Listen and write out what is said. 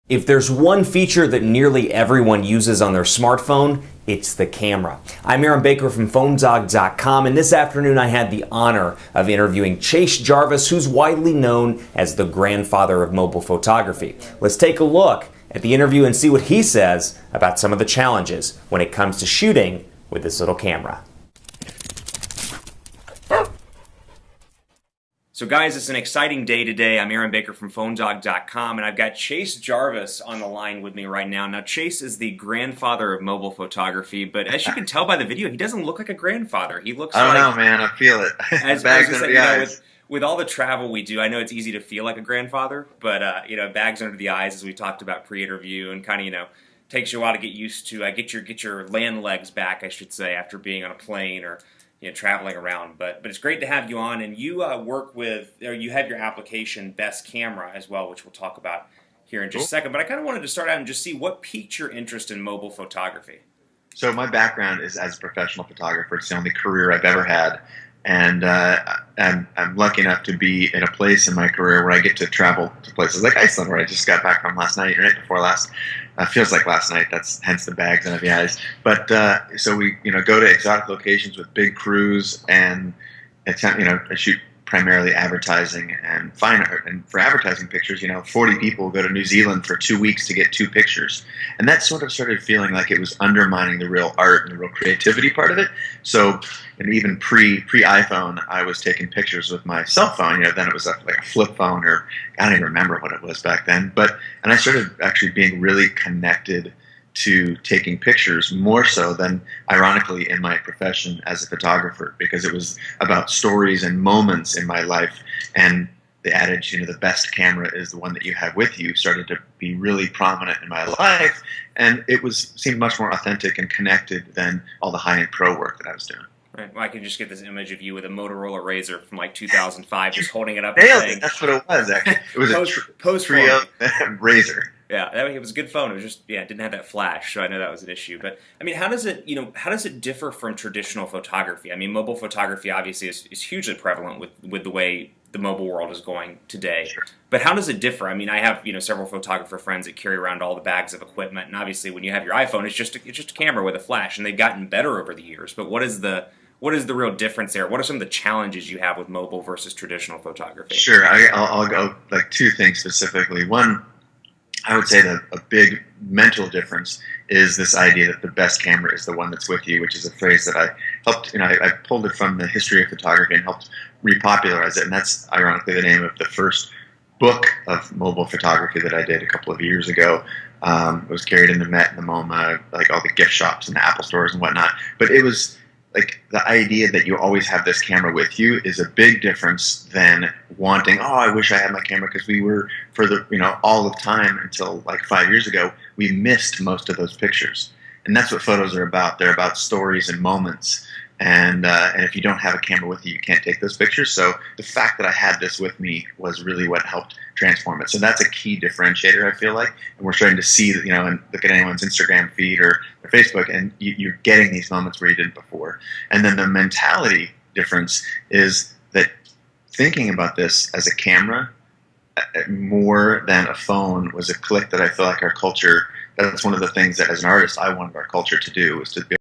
If there's one feature that nearly everyone uses on their smartphone, it's the camera. I'm Aaron Baker from PhoneZog.com, and this afternoon I had the honor of interviewing Chase Jarvis, who's widely known as the grandfather of mobile photography. Let's take a look at the interview and see what he says about some of the challenges when it comes to shooting with this little camera. So guys, it's an exciting day today. I'm Aaron Baker from PhoneZog.com, and I've got Chase Jarvis on the line with me right now. Now, Chase is the grandfather of mobile photography, but as you can tell by the video, he doesn't look like a grandfather. He looks I don't like, know, man. I feel it. As Bags I under said, the eyes. with all the travel we do, I know it's easy to feel like a grandfather, but bags under the eyes, as we talked about pre-interview, and kind of takes you a while to get used to get your land legs back, I should say, after being on a plane or traveling around. But it's great to have you on, and you work with, or you have your application Best Camera as well, which we'll talk about here in just a second. But I kind of wanted to start out and just see what piqued your interest in mobile photography. So my background is as a professional photographer. It's the only career I've ever had. And I'm lucky enough to be in a place in my career where I get to travel to places like Iceland, where I just got back from last night, or night before last. Feels like last night. That's hence the bags under the eyes. But so we go to exotic locations with big crews, and it's I shoot primarily advertising and fine art. And for advertising pictures, 40 people go to New Zealand for 2 weeks to get 2 pictures, and that sort of started feeling like it was undermining the real art and the real creativity part of it. So, and even pre iPhone, I was taking pictures with my cell phone. Then it was like a flip phone, or I don't even remember what it was back then. And I started actually being really connected to taking pictures, more so than, ironically, in my profession as a photographer, because it was about stories and moments in my life. And the adage, the best camera is the one that you have with you, started to be really prominent in my life, and it seemed much more authentic and connected than all the high-end pro work that I was doing. Right. Well, I can just get this image of you with a Motorola Razor from like 2005, just holding it up. Nailed it. That's what it was, actually. It was a Trio Razor. Yeah, it was a good phone. It was just, it didn't have that flash, so I know that was an issue. But I mean, how does it differ from traditional photography? I mean, mobile photography obviously is hugely prevalent with the way the mobile world is going today. Sure. But how does it differ? I mean, I have several photographer friends that carry around all the bags of equipment, and obviously when you have your iPhone, it's just a camera with a flash, and they've gotten better over the years. But what is the real difference there? What are some of the challenges you have with mobile versus traditional photography? Sure, I'll go like 2 things specifically. One, I would say that a big mental difference is this idea that the best camera is the one that's with you, which is a phrase that I helped, I pulled it from the history of photography and helped repopularize it. And that's ironically the name of the first book of mobile photography that I did a couple of years ago. It was carried in the Met and the MoMA, like all the gift shops and the Apple stores and whatnot. But it was like the idea that you always have this camera with you is a big difference than wanting, oh, I wish I had my camera, because we were, for the, all of time until like 5 years ago, we missed most of those pictures. And that's what photos are about. They're about stories and moments. And if you don't have a camera with you, you can't take those pictures. So the fact that I had this with me was really what helped transform it. So that's a key differentiator, I feel like. And we're starting to see that, and look at anyone's Instagram feed or their Facebook, and you're getting these moments where you didn't before. And then the mentality difference is that thinking about this as a camera more than a phone was a click that I feel like our culture, that's one of the things that as an artist I wanted our culture to do, was to be